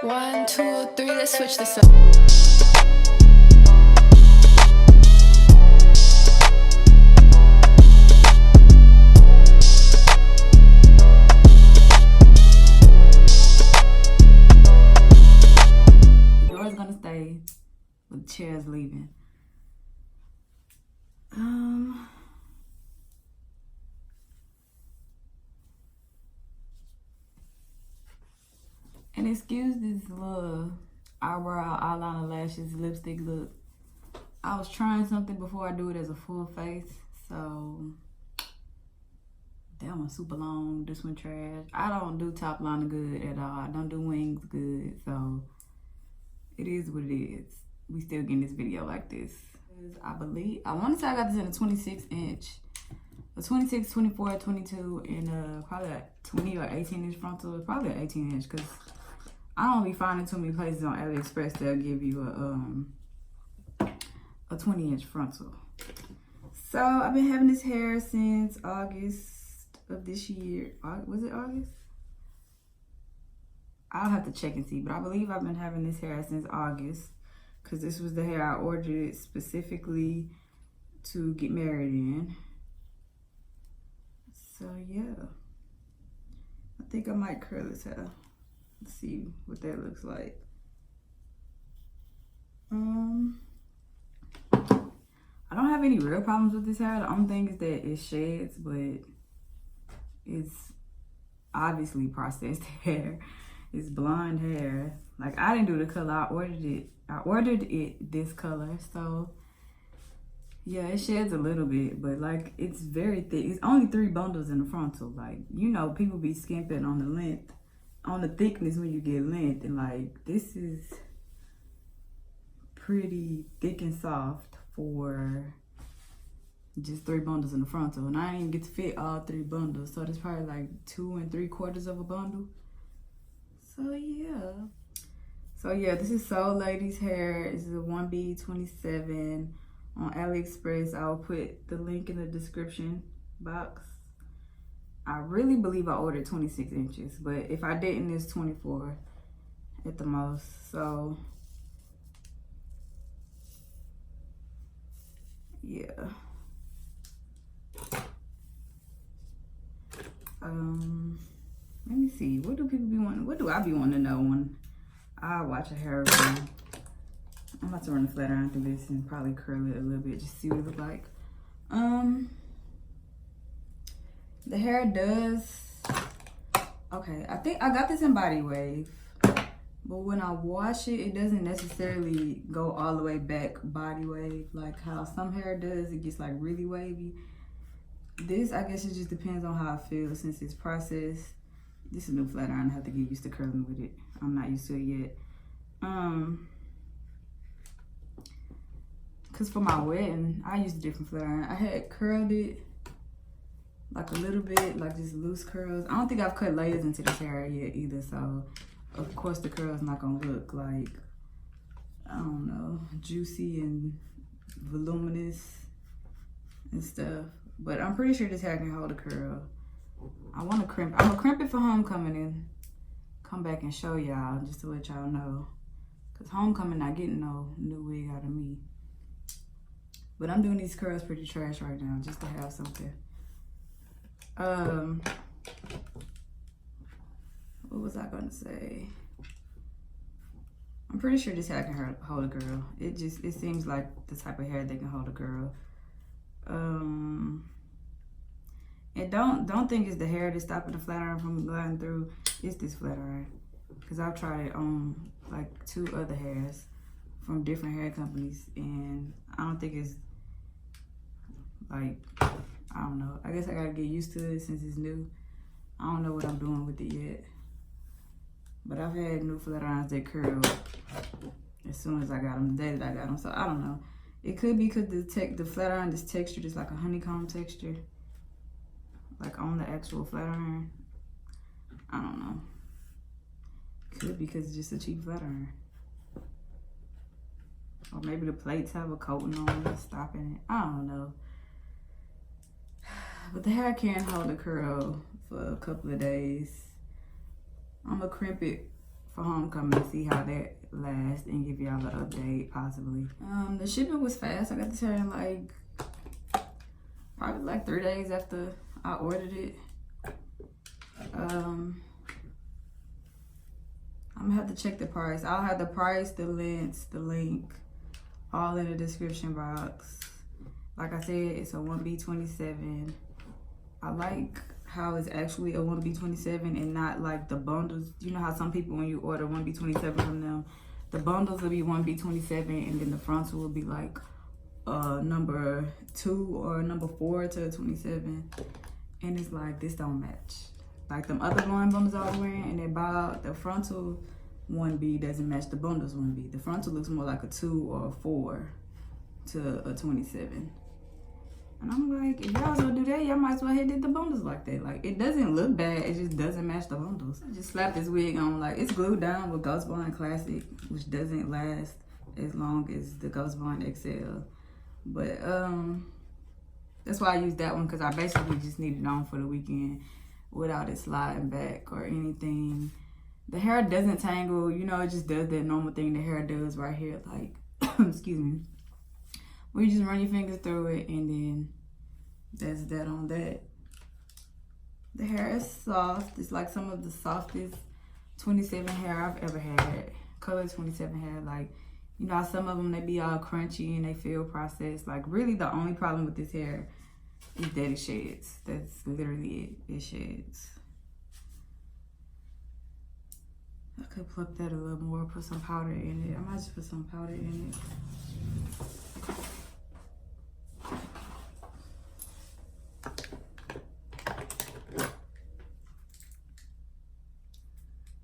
1, 2, 3, let's switch this up. The door's gonna stay, but the chair's leaving. And excuse this little eyebrow, eyeliner, lashes, lipstick look. I was trying something before I do it as a full face, so that one's super long, this one trash. I don't do top liner good at all. I don't do wings good, so it is what it is. We still getting this video like this. I want to say I got this in a 26 inch. A 26, 24, 22, and probably a 20 or 18 inch frontal. Probably an 18 inch, because I don't be finding too many places on Aliexpress that'll give you a 20 inch frontal. So I've been having this hair since August of this year. Was it August? I'll have to check and see, but I believe I've been having this hair since August, because this was the hair I ordered specifically to get married in. So yeah, I think I might curl this hair. Let's see what that looks like. I don't have any real problems with this hair. The only thing is that it sheds, but it's obviously processed hair. It's blonde hair. Like, I didn't do the color, I ordered it this color, so yeah, it sheds a little bit, but like, it's very thick. It's only 3 bundles in the frontal. Like, you know, people be skimping on the length, on the thickness when you get length, and like, this is pretty thick and soft for just 3 bundles in the frontal, and I didn't even get to fit all 3 bundles, so it's probably like 2 3/4 of a bundle. So yeah, this is Soul Lady's hair. This is a 1B27 on Aliexpress. I'll put the link in the description box. I really believe I ordered 26 inches, but if I didn't, it's 24 at the most. So yeah. Let me see. What do people be wanting? What do I be wanting to know when I watch a hair review? I'm about to run the flat iron through this and probably curl it a little bit, just see what it looks like. The hair does, okay, I think I got this in Body Wave, but when I wash it, it doesn't necessarily go all the way back body wave, like how some hair does. It gets like really wavy. This, I guess it just depends on how I feel since it's processed. This is a new flat iron. I have to get used to curling with it. I'm not used to it yet. Cause for my wedding, I used a different flat iron. I had curled it like a little bit, like just loose curls. I don't think I've cut layers into this hair yet either, so of course the curl's not gonna look like, I don't know, juicy and voluminous and stuff. But I'm pretty sure this hair can hold a curl. I wanna crimp, I'm gonna crimp it for homecoming and come back and show y'all, just to let y'all know. Cause homecoming not getting no new wig out of me. But I'm doing these curls pretty trash right now, just to have something. What was I gonna say? I'm pretty sure this hair can hold a girl. It seems like the type of hair that can hold a girl. And don't think it's the hair that's stopping the flat iron from gliding through. It's this flat iron, because I've tried it on like 2 other hairs from different hair companies, and I don't think it's like, I don't know. I guess I gotta get used to it since it's new. I don't know what I'm doing with it yet. But I've had new flat irons that curl as soon as I got them, the day that I got them. So I don't know. It could be because the flat iron is textured, it's like a honeycomb texture, like on the actual flat iron. I don't know. Could be because it's just a cheap flat iron. Or maybe the plates have a coating on it, stopping it. I don't know. But the hair can hold a curl for a couple of days. I'm gonna crimp it for homecoming, see how that lasts, and give y'all an update possibly. The shipping was fast. I got this hair in like probably like 3 days after I ordered it. I'm gonna have to check the price. I'll have the price, the length, the link, all in the description box. Like I said, it's a 1B27. I like how it's actually a 1B27 and not like the bundles. You know how some people, when you order 1B27 from them, the bundles will be 1B27 and then the frontal will be like number 2 or number 4 to 27. And it's like, this don't match. Like them other blonde bundles I was wearing, and they bought the frontal 1B doesn't match the bundles 1B. The frontal looks more like a 2 or a 4 to a 27. And I'm like, if y'all gonna do that, y'all might as well have did the bundles like that. Like, it doesn't look bad, it just doesn't match the bundles. I just slapped this wig on. Like, it's glued down with Ghost Blonde Classic, which doesn't last as long as the Ghost Blonde XL. But that's why I used that one, because I basically just need it on for the weekend without it sliding back or anything. The hair doesn't tangle, you know, it just does that normal thing the hair does right here, like, excuse me. Where you just run your fingers through it, and then that's that on that. The hair is soft. It's like some of the softest 27 hair I've ever had. Color 27 hair. Like, you know, some of them, they be all crunchy and they feel processed. Like, really the only problem with this hair is that it sheds. That's literally it. It sheds. I could pluck that a little more, put some powder in it. I might just put some powder in it.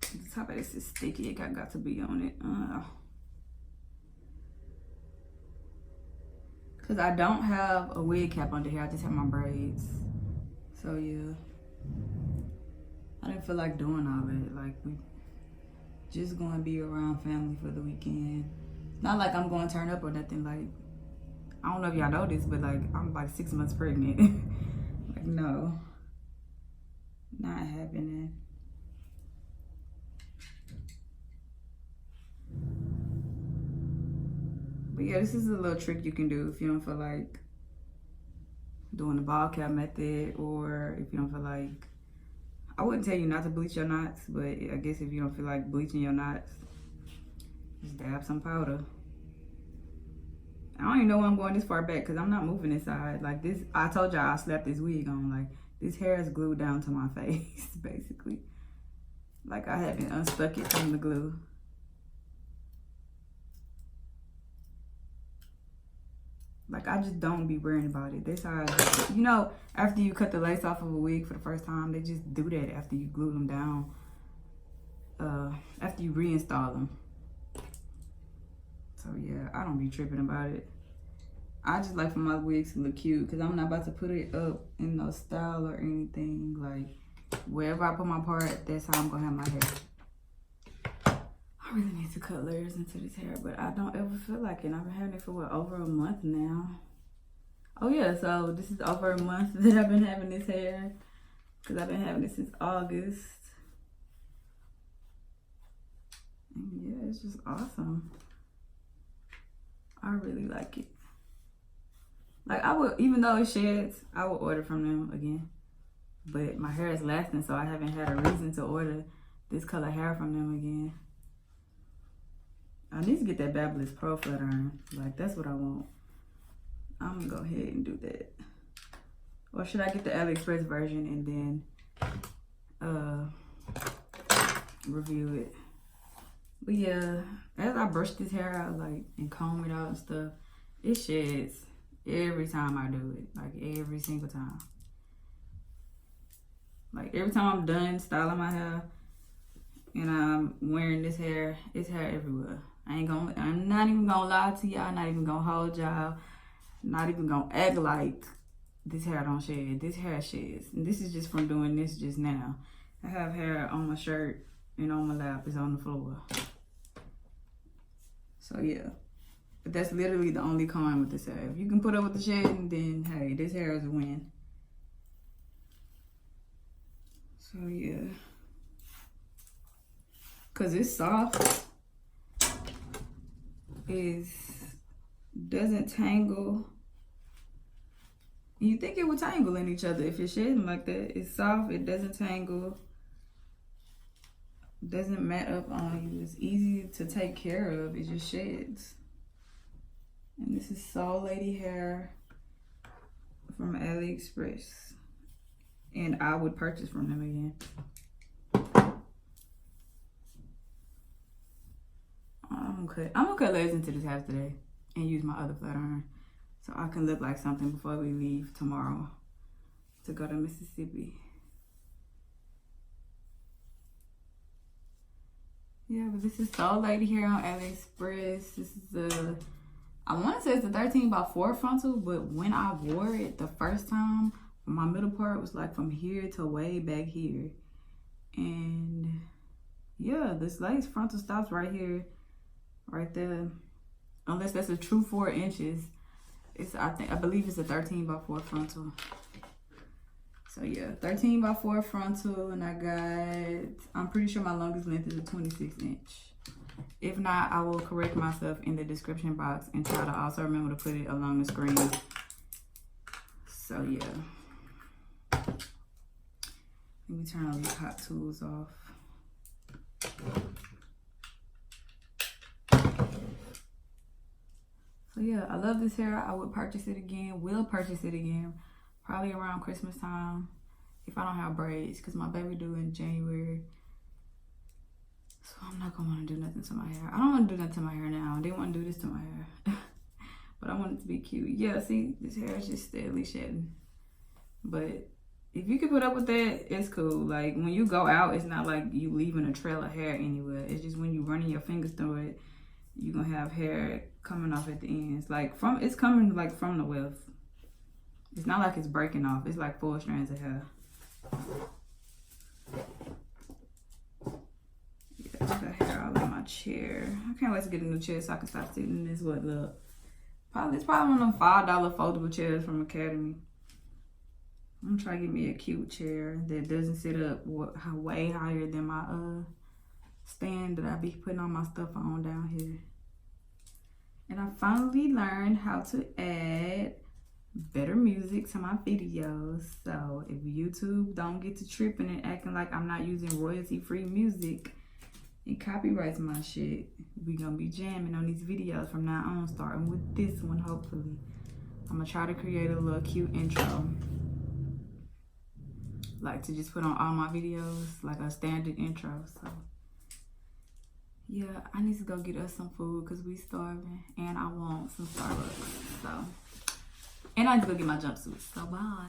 The top of this is sticky. It got to be on it. Because I don't have a wig cap under here. I just have my braids. So, yeah. I didn't feel like doing all that. Like, we just going to be around family for the weekend. It's not like I'm going to turn up or nothing. Like, I don't know if y'all know this, but, like, I'm like 6 months pregnant. Like, no. Not happening. But yeah, this is a little trick you can do if you don't feel like doing the ball cap method, or if you don't feel like, I wouldn't tell you not to bleach your knots, but I guess if you don't feel like bleaching your knots, just dab some powder. I don't even know why I'm going this far back, because I'm not moving this side. Like this, I told y'all I slapped this wig on. Like, this hair is glued down to my face, basically. Like, I haven't unstuck it from the glue. Like, I just don't be worrying about it. That's how, you know, after you cut the lace off of a wig for the first time, they just do that after you glue them down. After you reinstall them. So, yeah, I don't be tripping about it. I just like for my wigs to look cute, because I'm not about to put it up in no style or anything. Like, wherever I put my part, that's how I'm going to have my hair. I really need to cut layers into this hair, but I don't ever feel like it. I've been having it for, what, over a month now. Oh, yeah, so this is over a month that I've been having this hair, because I've been having it since August. And yeah, it's just awesome. I really like it. Like, I would, even though it sheds, I would order from them again. But my hair is lasting, so I haven't had a reason to order this color hair from them again. I need to get that Babyless Pro flat iron. Like, that's what I want. I'm gonna go ahead and do that. Or should I get the Aliexpress version and then review it? But yeah, as I brush this hair out, like, and comb it out and stuff, it sheds every time I do it. Like, every single time. Like, every time I'm done styling my hair and I'm wearing this hair, it's hair everywhere. I'm not even gonna lie to y'all, not even gonna hold y'all, not even gonna act like this hair don't shed. This hair sheds. And this is just from doing this just now. I have hair on my shirt and on my lap, it's on the floor. So yeah. But that's literally the only con with this hair. If you can put up with the shedding, then hey, this hair is a win. So yeah. cause it's soft. Doesn't tangle. You think it would tangle in each other if you're shedding like that. It's soft, it doesn't tangle. Doesn't mat up on you. It's easy to take care of. It just sheds. And this is Soul Lady hair from Aliexpress. And I would purchase from them again. I'm gonna cut legs into this half today and use my other flat iron so I can look like something before we leave tomorrow to go to Mississippi. Yeah, but this is Soul Lady here on Aliexpress. This is I want to say it's a 13x4 frontal, but when I wore it the first time, my middle part was like from here to way back here. And yeah, this lace frontal stops right here, right there. Unless that's a true 4 inches. I believe it's a 13x4 frontal. So yeah, 13x4 frontal, and I'm pretty sure my longest length is a 26 inch. If not, I will correct myself in the description box and try to also remember to put it along the screen. So yeah. Let me turn all these hot tools off. So yeah, I love this hair. I would purchase it again. Will purchase it again. Probably around Christmas time. If I don't have braids. Because my baby due in January. So I'm not going to want to do nothing to my hair. I don't want to do nothing to my hair now. I didn't want to do this to my hair. But I want it to be cute. Yeah, see, this hair is just steadily shedding. But if you can put up with that, it's cool. Like, when you go out, it's not like you leaving a trail of hair anywhere. It's just when you running your fingers through it, you're going to have hair coming off at the ends. Like, it's coming, like, from the weft. It's not like it's breaking off. It's like 4 strands of hair. Yeah, I got hair all in my chair. I can't wait to get a new chair so I can stop sitting in this, look. It's probably one of them $5 foldable chairs from Academy. I'm gonna try to get me a cute chair that doesn't sit up way higher than my stand that I be putting all my stuff on down here. And I finally learned how to add better music to my videos. So if YouTube don't get to tripping and acting like I'm not using royalty-free music and copyrights my shit, we gonna be jamming on these videos from now on, starting with this one, hopefully. I'm gonna try to create a little cute intro. Like to just put on all my videos, like a standard intro. So yeah, I need to go get us some food because we starving, and I want some Starbucks. So, and I need to go get my jumpsuit. So bye.